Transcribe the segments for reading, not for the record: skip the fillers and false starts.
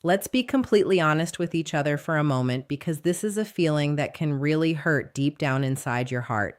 Let's be completely honest with each other for a moment because this is a feeling that can really hurt deep down inside your heart.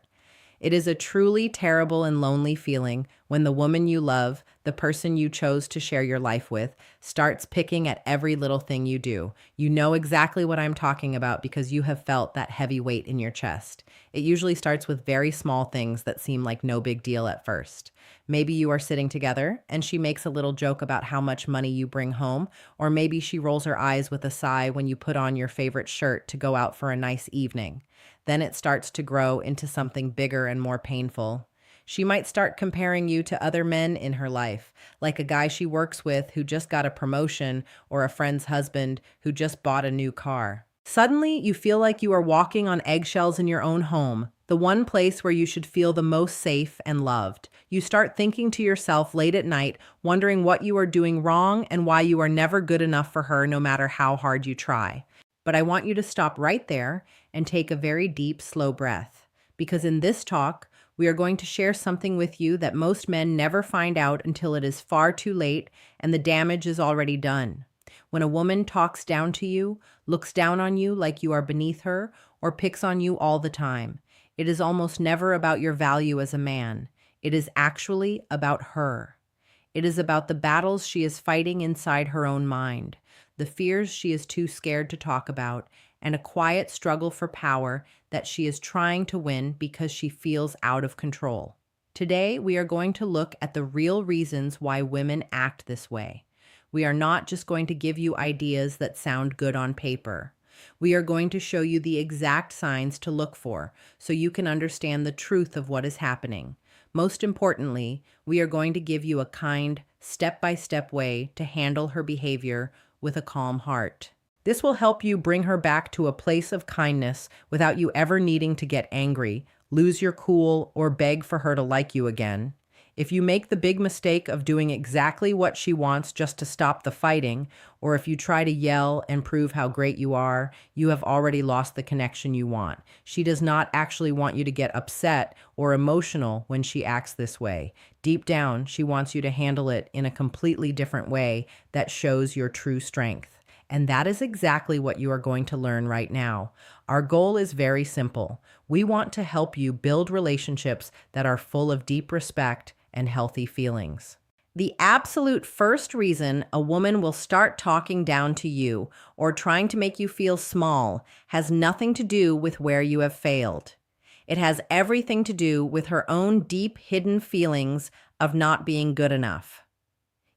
It is a truly terrible and lonely feeling when the woman you love, the person you chose to share your life with, starts picking at every little thing you do. You know exactly what I'm talking about because you have felt that heavy weight in your chest. It usually starts with very small things that seem like no big deal at first. Maybe you are sitting together and she makes a little joke about how much money you bring home, or maybe she rolls her eyes with a sigh when you put on your favorite shirt to go out for a nice evening. Then it starts to grow into something bigger and more painful. She might start comparing you to other men in her life, like a guy she works with who just got a promotion or a friend's husband who just bought a new car. Suddenly, you feel like you are walking on eggshells in your own home, the one place where you should feel the most safe and loved. You start thinking to yourself late at night, wondering what you are doing wrong and why you are never good enough for her no matter how hard you try. But I want you to stop right there and take a very deep, slow breath. Because in this talk, we are going to share something with you that most men never find out until it is far too late and the damage is already done. When a woman talks down to you, looks down on you like you are beneath her, or picks on you all the time, it is almost never about your value as a man. It is actually about her. It is about the battles she is fighting inside her own mind, the fears she is too scared to talk about, and a quiet struggle for power that she is trying to win because she feels out of control. Today, we are going to look at the real reasons why women act this way. We are not just going to give you ideas that sound good on paper. We are going to show you the exact signs to look for so you can understand the truth of what is happening. Most importantly, we are going to give you a kind, step-by-step way to handle her behavior with a calm heart. This will help you bring her back to a place of kindness without you ever needing to get angry, lose your cool, or beg for her to like you again. If you make the big mistake of doing exactly what she wants just to stop the fighting, or if you try to yell and prove how great you are, you have already lost the connection you want. She does not actually want you to get upset or emotional when she acts this way. Deep down, she wants you to handle it in a completely different way that shows your true strength. And that is exactly what you are going to learn right now. Our goal is very simple. We want to help you build relationships that are full of deep respect and healthy feelings. The absolute first reason a woman will start talking down to you or trying to make you feel small has nothing to do with where you have failed. It has everything to do with her own deep hidden feelings of not being good enough.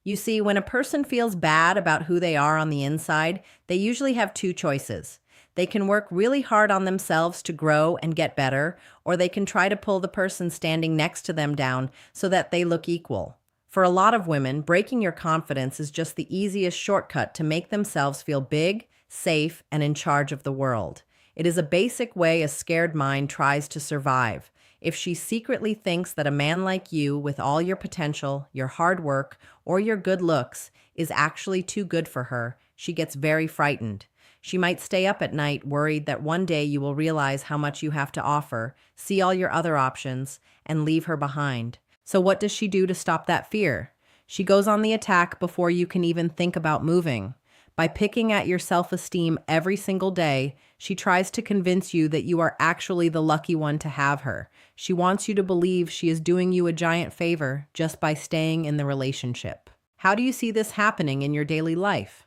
You see, when a person feels bad about who they are on the inside, they usually have two choices. They can work really hard on themselves to grow and get better, or they can try to pull the person standing next to them down so that they look equal. For a lot of women, breaking your confidence is just the easiest shortcut to make themselves feel big, safe, and in charge of the world. It is a basic way a scared mind tries to survive. If she secretly thinks that a man like you, with all your potential, your hard work, or your good looks, is actually too good for her, she gets very frightened. She might stay up at night worried that one day you will realize how much you have to offer, see all your other options, and leave her behind. So what does she do to stop that fear? She goes on the attack before you can even think about moving. By picking at your self-esteem every single day, she tries to convince you that you are actually the lucky one to have her. She wants you to believe she is doing you a giant favor just by staying in the relationship. How do you see this happening in your daily life?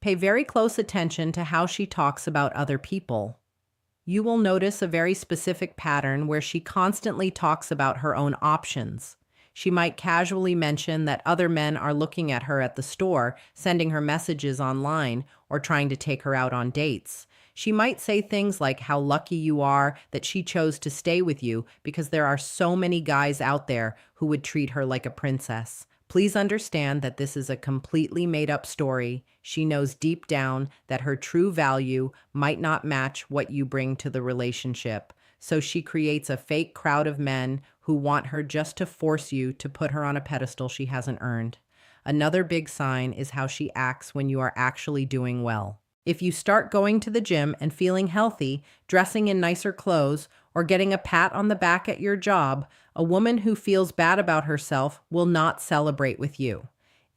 Pay very close attention to how she talks about other people. You will notice a very specific pattern where she constantly talks about her own options. She might casually mention that other men are looking at her at the store, sending her messages online, or trying to take her out on dates. She might say things like how lucky you are that she chose to stay with you because there are so many guys out there who would treat her like a princess. Please understand that this is a completely made-up story. She knows deep down that her true value might not match what you bring to the relationship. So she creates a fake crowd of men who want her just to force you to put her on a pedestal she hasn't earned. Another big sign is how she acts when you are actually doing well. If you start going to the gym and feeling healthy, dressing in nicer clothes, or getting a pat on the back at your job, a woman who feels bad about herself will not celebrate with you.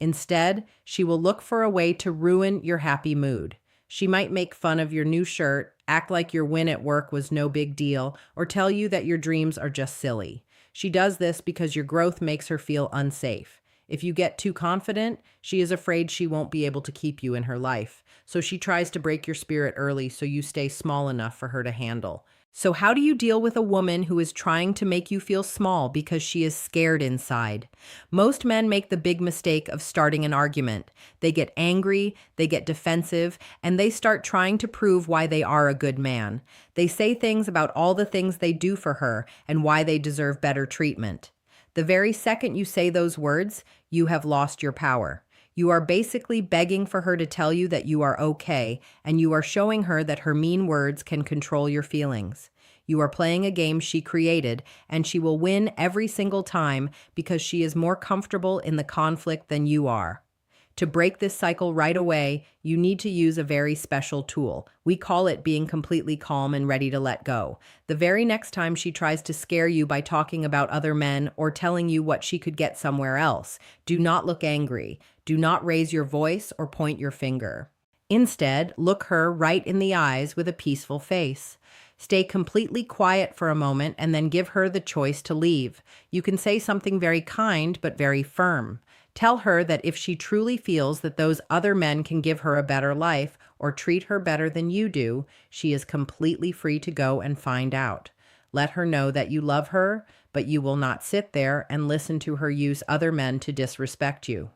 Instead, she will look for a way to ruin your happy mood. She might make fun of your new shirt, act like your win at work was no big deal, or tell you that your dreams are just silly. She does this because your growth makes her feel unsafe. If you get too confident, she is afraid she won't be able to keep you in her life. So she tries to break your spirit early so you stay small enough for her to handle. So, how do you deal with a woman who is trying to make you feel small because she is scared inside? Most men make the big mistake of starting an argument. They get angry, they get defensive, and they start trying to prove why they are a good man. They say things about all the things they do for her and why they deserve better treatment. The very second you say those words, you have lost your power. You are basically begging for her to tell you that you are okay, and you are showing her that her mean words can control your feelings. You are playing a game she created, and she will win every single time because she is more comfortable in the conflict than you are. To break this cycle right away, you need to use a very special tool. We call it being completely calm and ready to let go. The very next time she tries to scare you by talking about other men or telling you what she could get somewhere else, do not look angry. Do not raise your voice or point your finger. Instead, look her right in the eyes with a peaceful face. Stay completely quiet for a moment and then give her the choice to leave. You can say something very kind but very firm. Tell her that if she truly feels that those other men can give her a better life or treat her better than you do, she is completely free to go and find out. Let her know that you love her, but you will not sit there and listen to her use other men to disrespect you.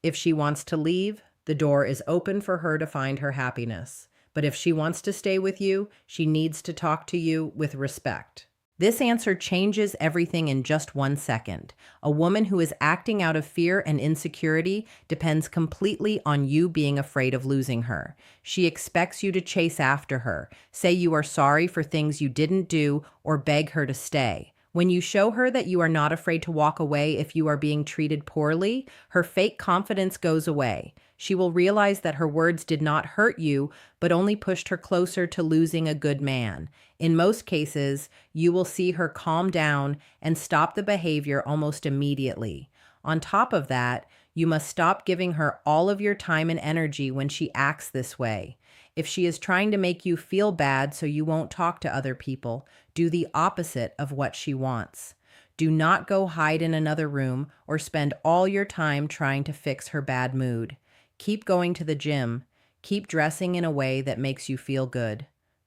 If she wants to leave, the door is open for her to find her happiness. But if she wants to stay with you, she needs to talk to you with respect. This answer changes everything in just 1 second. A woman who is acting out of fear and insecurity depends completely on you being afraid of losing her. She expects you to chase after her, say you are sorry for things you didn't do, or beg her to stay. When you show her that you are not afraid to walk away if you are being treated poorly, her fake confidence goes away. She will realize that her words did not hurt you, but only pushed her closer to losing a good man. In most cases, you will see her calm down and stop the behavior almost immediately. On top of that, you must stop giving her all of your time and energy when she acts this way. If she is trying to make you feel bad so you won't talk to other people, do the opposite of what she wants. Do not go hide in another room or spend all your time trying to fix her bad mood. Keep going to the gym. Keep dressing in a way that makes you feel good.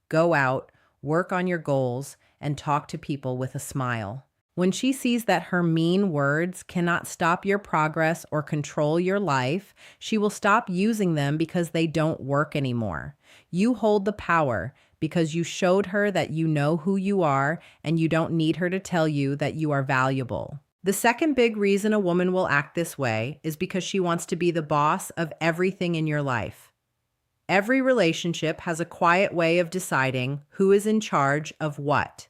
Go out, work on your goals, and talk to people with a smile. When she sees that her mean words cannot stop your progress or control your life, she will stop using them because they don't work anymore. You hold the power because you showed her that you know who you are and you don't need her to tell you that you are valuable. The second big reason a woman will act this way is because she wants to be the boss of everything in your life. Every relationship has a quiet way of deciding who is in charge of what.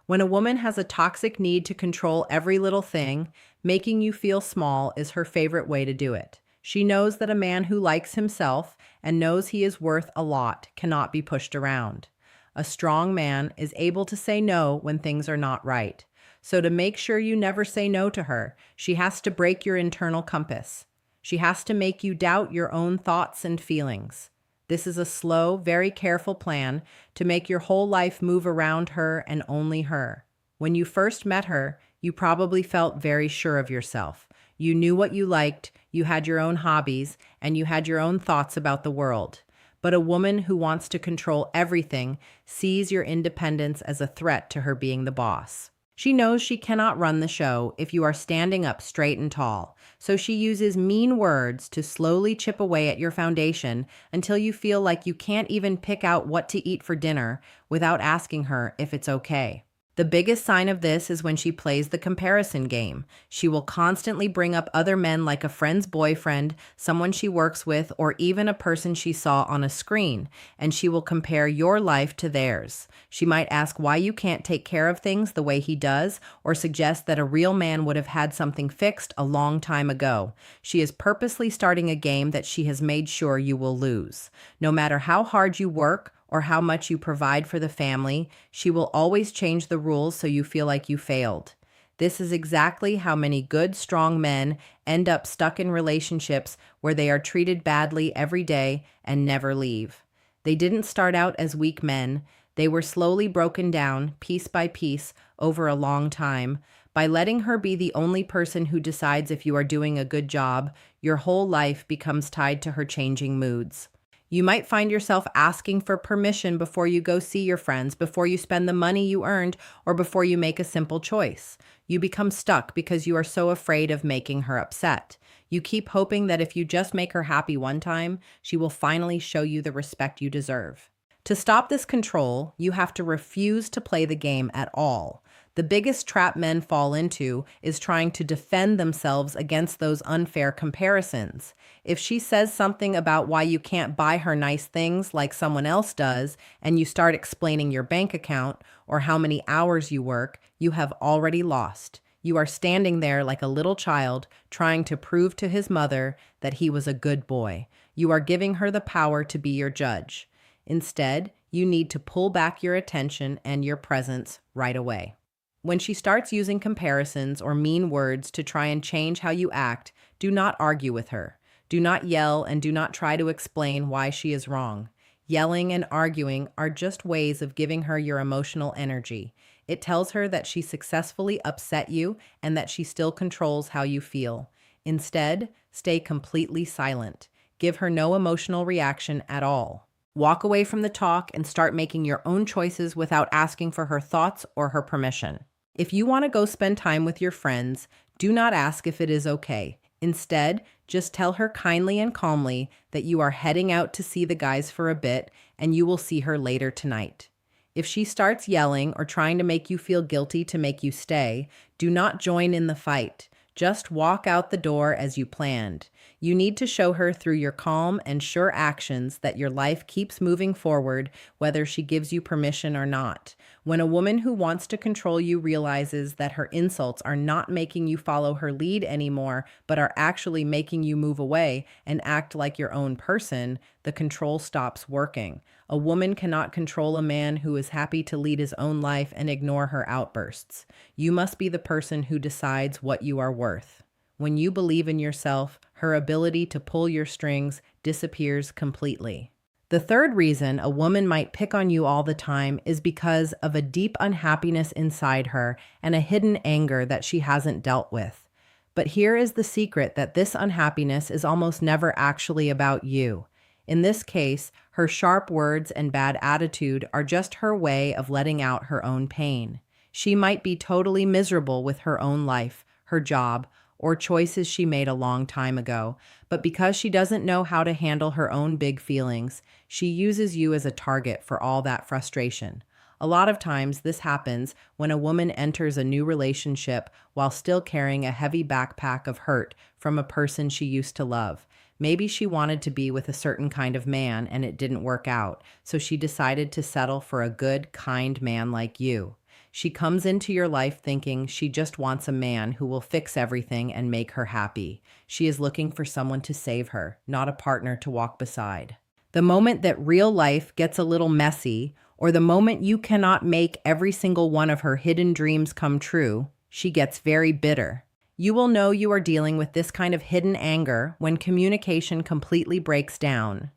When a woman has a toxic need to control every little thing, making you feel small is her favorite way to do it. She knows that a man who likes himself and knows he is worth a lot cannot be pushed around. A strong man is able to say no when things are not right. So to make sure you never say no to her, she has to break your internal compass. She has to make you doubt your own thoughts and feelings. This is a slow, very careful plan to make your whole life move around her and only her. When you first met her, you probably felt very sure of yourself. You knew what you liked, you had your own hobbies, and you had your own thoughts about the world. But a woman who wants to control everything sees your independence as a threat to her being the boss. She knows she cannot run the show if you are standing up straight and tall, so she uses mean words to slowly chip away at your foundation until you feel like you can't even pick out what to eat for dinner without asking her if it's okay. The biggest sign of this is when she plays the comparison game. She will constantly bring up other men like a friend's boyfriend, someone she works with, or even a person she saw on a screen, and she will compare your life to theirs. She might ask why you can't take care of things the way he does, or suggest that a real man would have had something fixed a long time ago. She is purposely starting a game that she has made sure you will lose. No matter how hard you work, or how much you provide for the family, she will always change the rules so you feel like you failed. This is exactly how many good, strong men end up stuck in relationships where they are treated badly every day and never leave. They didn't start out as weak men. They were slowly broken down, piece by piece, over a long time. By letting her be the only person who decides if you are doing a good job, your whole life becomes tied to her changing moods. You might find yourself asking for permission before you go see your friends, before you spend the money you earned, or before you make a simple choice. You become stuck because you are so afraid of making her upset. You keep hoping that if you just make her happy one time, she will finally show you the respect you deserve. To stop this control, you have to refuse to play the game at all. The biggest trap men fall into is trying to defend themselves against those unfair comparisons. If she says something about why you can't buy her nice things like someone else does, and you start explaining your bank account or how many hours you work, you have already lost. You are standing there like a little child trying to prove to his mother that he was a good boy. You are giving her the power to be your judge. Instead, you need to pull back your attention and your presence right away. When she starts using comparisons or mean words to try and change how you act, do not argue with her. Do not yell and do not try to explain why she is wrong. Yelling and arguing are just ways of giving her your emotional energy. It tells her that she successfully upset you and that she still controls how you feel. Instead, stay completely silent. Give her no emotional reaction at all. Walk away from the talk and start making your own choices without asking for her thoughts or her permission. If you want to go spend time with your friends, do not ask if it is okay. Instead, just tell her kindly and calmly that you are heading out to see the guys for a bit and you will see her later tonight. If she starts yelling or trying to make you feel guilty to make you stay, do not join in the fight. Just walk out the door as you planned. You need to show her through your calm and sure actions that your life keeps moving forward, whether she gives you permission or not. When a woman who wants to control you realizes that her insults are not making you follow her lead anymore, but are actually making you move away and act like your own person, the control stops working. A woman cannot control a man who is happy to lead his own life and ignore her outbursts. You must be the person who decides what you are worth. When you believe in yourself, her ability to pull your strings disappears completely. The third reason a woman might pick on you all the time is because of a deep unhappiness inside her and a hidden anger that she hasn't dealt with. But here is the secret that this unhappiness is almost never actually about you. In this case, her sharp words and bad attitude are just her way of letting out her own pain. She might be totally miserable with her own life, her job, or choices she made a long time ago, but because she doesn't know how to handle her own big feelings, she uses you as a target for all that frustration. A lot of times this happens when a woman enters a new relationship while still carrying a heavy backpack of hurt from a person she used to love. Maybe she wanted to be with a certain kind of man and it didn't work out, so she decided to settle for a good, kind man like you. She comes into your life thinking she just wants a man who will fix everything and make her happy. She is looking for someone to save her, not a partner to walk beside. The moment that real life gets a little messy, or the moment you cannot make every single one of her hidden dreams come true, she gets very bitter. You will know you are dealing with this kind of hidden anger when communication completely breaks down.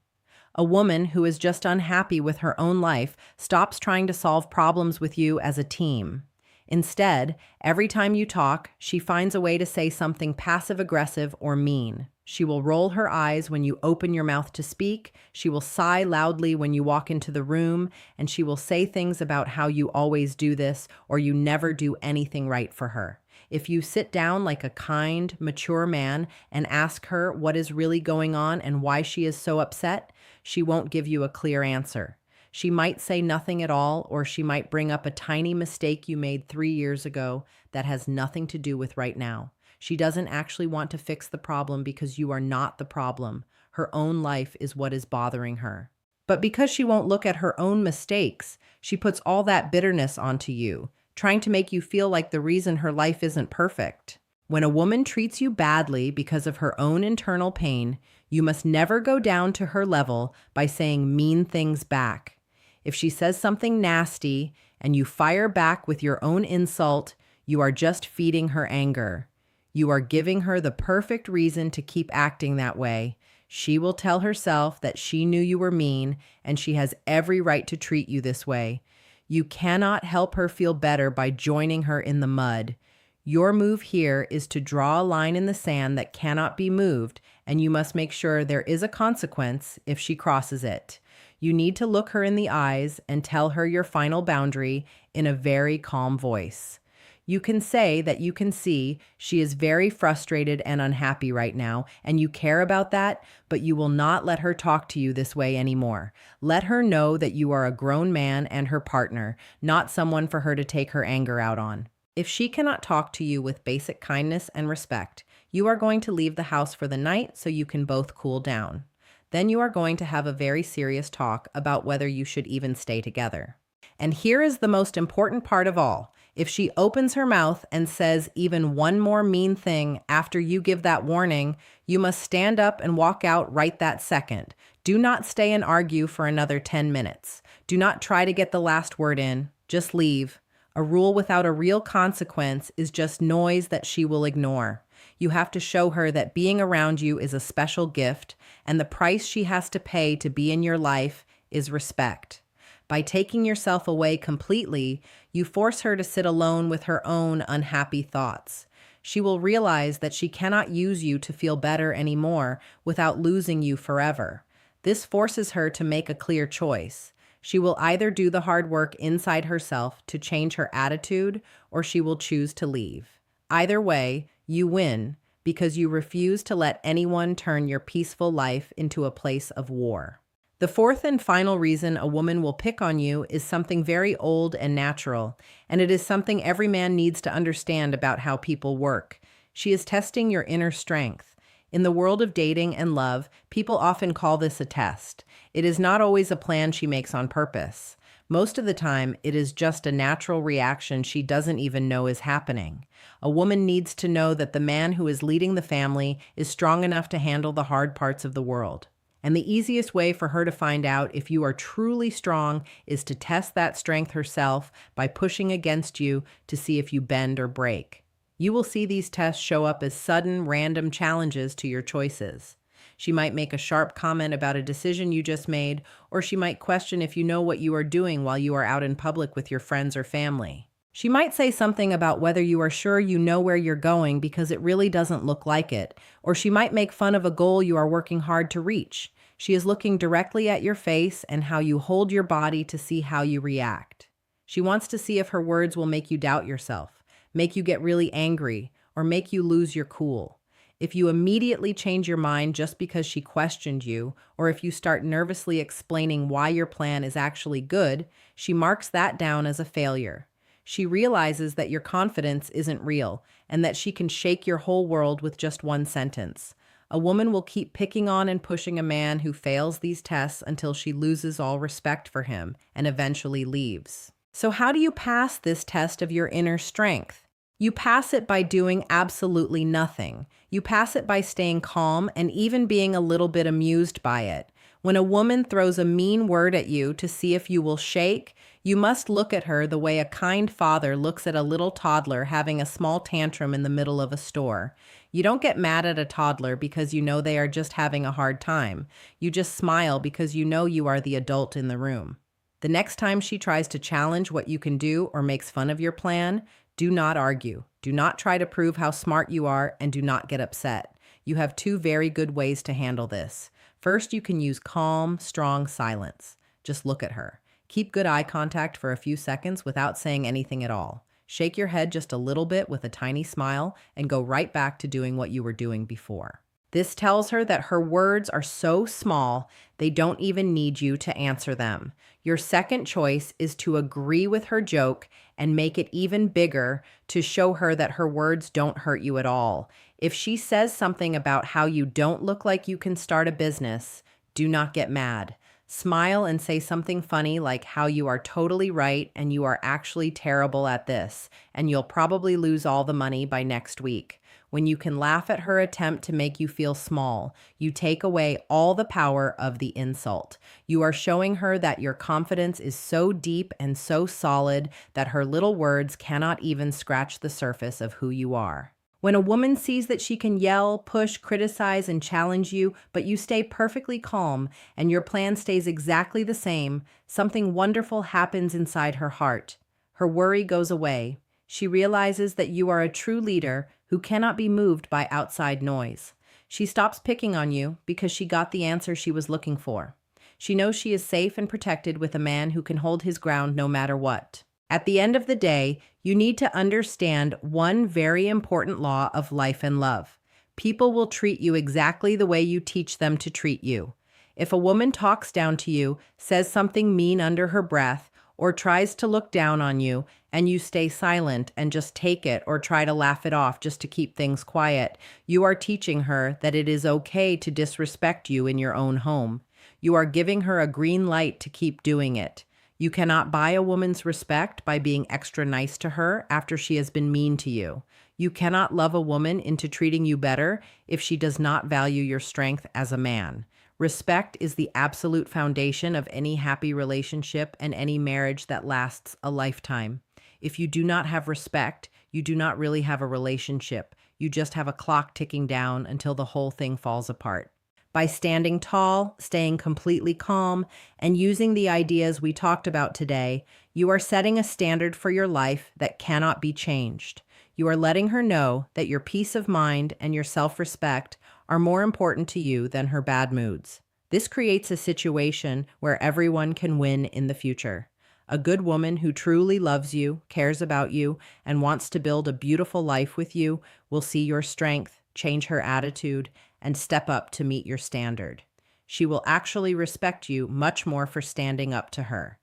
A woman who is just unhappy with her own life stops trying to solve problems with you as a team. Instead, every time you talk, she finds a way to say something passive-aggressive or mean. She will roll her eyes when you open your mouth to speak, she will sigh loudly when you walk into the room, and she will say things about how you always do this or you never do anything right for her. If you sit down like a kind, mature man and ask her what is really going on and why she is so upset, she won't give you a clear answer. She might say nothing at all, or she might bring up a tiny mistake you made 3 years ago that has nothing to do with right now. She doesn't actually want to fix the problem because you are not the problem. Her own life is what is bothering her. But because she won't look at her own mistakes, she puts all that bitterness onto you, trying to make you feel like the reason her life isn't perfect. When a woman treats you badly because of her own internal pain, you must never go down to her level by saying mean things back. If she says something nasty and you fire back with your own insult, You are just feeding her anger. You are giving her the perfect reason to keep acting that way. She will tell herself that she knew you were mean and she has every right to treat you this way. You cannot help her feel better by joining her in the mud. Your move here is to draw a line in the sand that cannot be moved, and you must make sure there is a consequence if she crosses it. You need to look her in the eyes and tell her your final boundary in a very calm voice. You can say that you can see she is very frustrated and unhappy right now, and you care about that, but you will not let her talk to you this way anymore. Let her know that you are a grown man and her partner, not someone for her to take her anger out on. If she cannot talk to you with basic kindness and respect, you are going to leave the house for the night so you can both cool down. Then you are going to have a very serious talk about whether you should even stay together. And here is the most important part of all. If she opens her mouth and says even one more mean thing after you give that warning, you must stand up and walk out right that second. Do not stay and argue for another 10 minutes. Do not try to get the last word in. Just leave. A rule without a real consequence is just noise that she will ignore. You have to show her that being around you is a special gift, and the price she has to pay to be in your life is respect. By taking yourself away completely, you force her to sit alone with her own unhappy thoughts. She will realize that she cannot use you to feel better anymore without losing you forever. This forces her to make a clear choice. She will either do the hard work inside herself to change her attitude, or she will choose to leave. Either way, you win because you refuse to let anyone turn your peaceful life into a place of war. The fourth and final reason a woman will pick on you is something very old and natural, and it is something every man needs to understand about how people work. She is testing your inner strength. In the world of dating and love, people often call this a test. It is not always a plan she makes on purpose. Most of the time, it is just a natural reaction she doesn't even know is happening. A woman needs to know that the man who is leading the family is strong enough to handle the hard parts of the world. And the easiest way for her to find out if you are truly strong is to test that strength herself by pushing against you to see if you bend or break. You will see these tests show up as sudden, random challenges to your choices. She might make a sharp comment about a decision you just made, or she might question if you know what you are doing while you are out in public with your friends or family. She might say something about whether you are sure you know where you're going because it really doesn't look like it, or she might make fun of a goal you are working hard to reach. She is looking directly at your face and how you hold your body to see how you react. She wants to see if her words will make you doubt yourself, make you get really angry, or make you lose your cool. If you immediately change your mind just because she questioned you, or if you start nervously explaining why your plan is actually good, she marks that down as a failure. She realizes that your confidence isn't real, and that she can shake your whole world with just one sentence. A woman will keep picking on and pushing a man who fails these tests until she loses all respect for him and eventually leaves. So how do you pass this test of your inner strength? You pass it by doing absolutely nothing. You pass it by staying calm and even being a little bit amused by it. When a woman throws a mean word at you to see if you will shake, you must look at her the way a kind father looks at a little toddler having a small tantrum in the middle of a store. You don't get mad at a toddler because you know they are just having a hard time. You just smile because you know you are the adult in the room. The next time she tries to challenge what you can do or makes fun of your plan, do not argue. Do not try to prove how smart you are, and do not get upset. You have two very good ways to handle this. First, you can use calm, strong silence. Just look at her. Keep good eye contact for a few seconds without saying anything at all. Shake your head just a little bit with a tiny smile and go right back to doing what you were doing before. This tells her that her words are so small, they don't even need you to answer them. Your second choice is to agree with her joke and make it even bigger to show her that her words don't hurt you at all. If she says something about how you don't look like you can start a business, do not get mad. Smile and say something funny like how you are totally right and you are actually terrible at this, and you'll probably lose all the money by next week. When you can laugh at her attempt to make you feel small, you take away all the power of the insult. You are showing her that your confidence is so deep and so solid that her little words cannot even scratch the surface of who you are. When a woman sees that she can yell, push, criticize, and challenge you, but you stay perfectly calm and your plan stays exactly the same, something wonderful happens inside her heart. Her worry goes away. She realizes that you are a true leader who cannot be moved by outside noise. She stops picking on you because she got the answer she was looking for. She knows she is safe and protected with a man who can hold his ground no matter what. At the end of the day, you need to understand one very important law of life and love. People will treat you exactly the way you teach them to treat you. If a woman talks down to you, says something mean under her breath, or tries to look down on you, and you stay silent and just take it or try to laugh it off just to keep things quiet, you are teaching her that it is okay to disrespect you in your own home. You are giving her a green light to keep doing it. You cannot buy a woman's respect by being extra nice to her after she has been mean to you. You cannot love a woman into treating you better if she does not value your strength as a man. Respect is the absolute foundation of any happy relationship and any marriage that lasts a lifetime. If you do not have respect, you do not really have a relationship. You just have a clock ticking down until the whole thing falls apart. By standing tall, staying completely calm, and using the ideas we talked about today, you are setting a standard for your life that cannot be changed. You are letting her know that your peace of mind and your self-respect are more important to you than her bad moods. This creates a situation where everyone can win in the future. A good woman who truly loves you, cares about you, and wants to build a beautiful life with you will see your strength, change her attitude, and step up to meet your standard. She will actually respect you much more for standing up to her.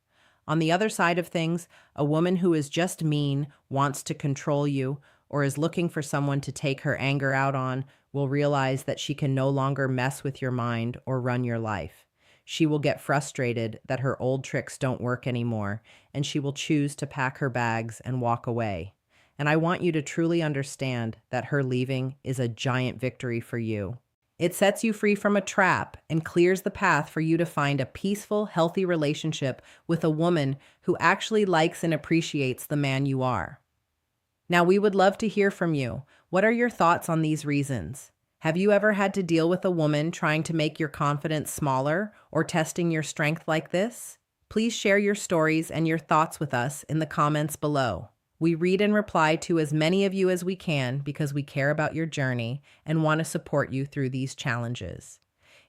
On the other side of things, a woman who is just mean, wants to control you, or is looking for someone to take her anger out on will realize that she can no longer mess with your mind or run your life. She will get frustrated that her old tricks don't work anymore, and she will choose to pack her bags and walk away. And I want you to truly understand that her leaving is a giant victory for you. It sets you free from a trap and clears the path for you to find a peaceful, healthy relationship with a woman who actually likes and appreciates the man you are. Now, we would love to hear from you. What are your thoughts on these reasons? Have you ever had to deal with a woman trying to make your confidence smaller or testing your strength like this? Please share your stories and your thoughts with us in the comments below. We read and reply to as many of you as we can because we care about your journey and want to support you through these challenges.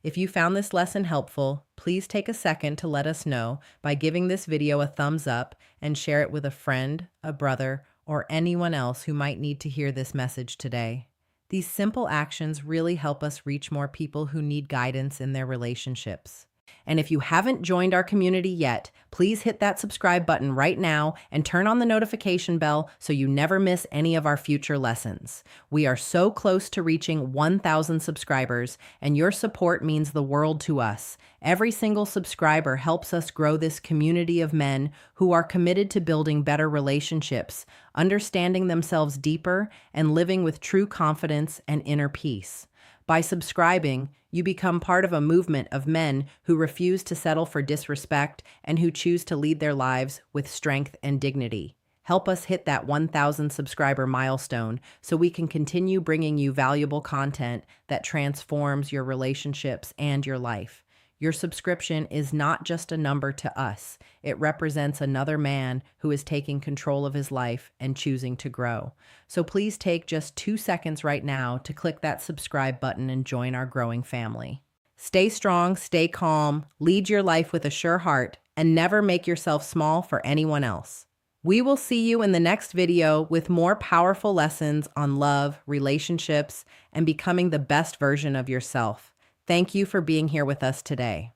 If you found this lesson helpful, please take a second to let us know by giving this video a thumbs up and share it with a friend, a brother, or anyone else who might need to hear this message today. These simple actions really help us reach more people who need guidance in their relationships. And if you haven't joined our community yet, please hit that subscribe button right now and turn on the notification bell so you never miss any of our future lessons. We are so close to reaching 1,000 subscribers, and your support means the world to us. Every single subscriber helps us grow this community of men who are committed to building better relationships, understanding themselves deeper, and living with true confidence and inner peace. By subscribing, you become part of a movement of men who refuse to settle for disrespect and who choose to lead their lives with strength and dignity. Help us hit that 1,000 subscriber milestone so we can continue bringing you valuable content that transforms your relationships and your life. Your subscription is not just a number to us. It represents another man who is taking control of his life and choosing to grow. So please take just 2 seconds right now to click that subscribe button and join our growing family. Stay strong, stay calm, lead your life with a sure heart, and never make yourself small for anyone else. We will see you in the next video with more powerful lessons on love, relationships, and becoming the best version of yourself. Thank you for being here with us today.